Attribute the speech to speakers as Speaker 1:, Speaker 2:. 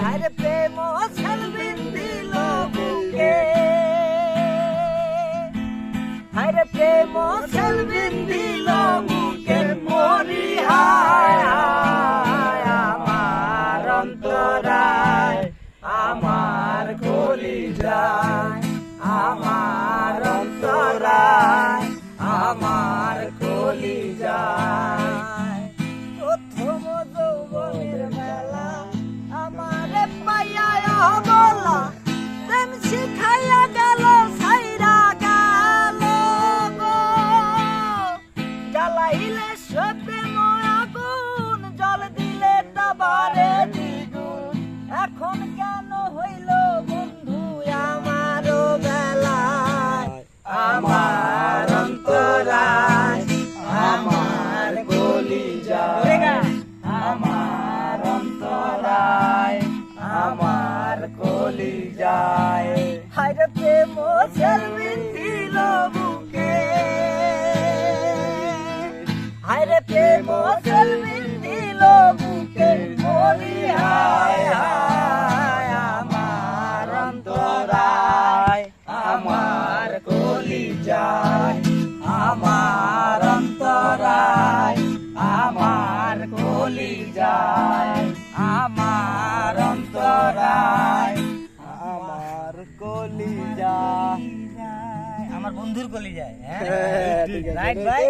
Speaker 1: আরে প্রেম সেলবিন দিল বুকে, আরে প্রেম সেলবিন দিল বুকে, মরি হায় হায় আমার অন্তরায়, আমার কলিজায়, আমার অন্তরায়, আমার কলিজায়। প্রথম যৌবনের মেলা আমারে পাইয়া বলা, প্রেম শিখাইয়া গেল সাইরা গেল গো, জ্বালাইলে সে প্রেম আগুন, জল দিলে তাবারে দ্বিগুণ। এখন কেন হইল বন্ধু আমার বেলায়, আমার অন্তরায়, আমার কলিজায়, আমার অন্তরায়, আমার কলিজায়। হায়রে প্রেম সেলবিন দিল বুকে, হায়রে প্রেম সেলবিন দিল বুকে, মরি হায় হায় আমার অন্তরায়, আমার কলিজায়, আমার অন্তরায়, আমার কলিজায়, আমার অন্তরায়, আমার কলিজায়, আমার বন্ধুর কলিজায়। হ্যাঁ রাইট ভাই।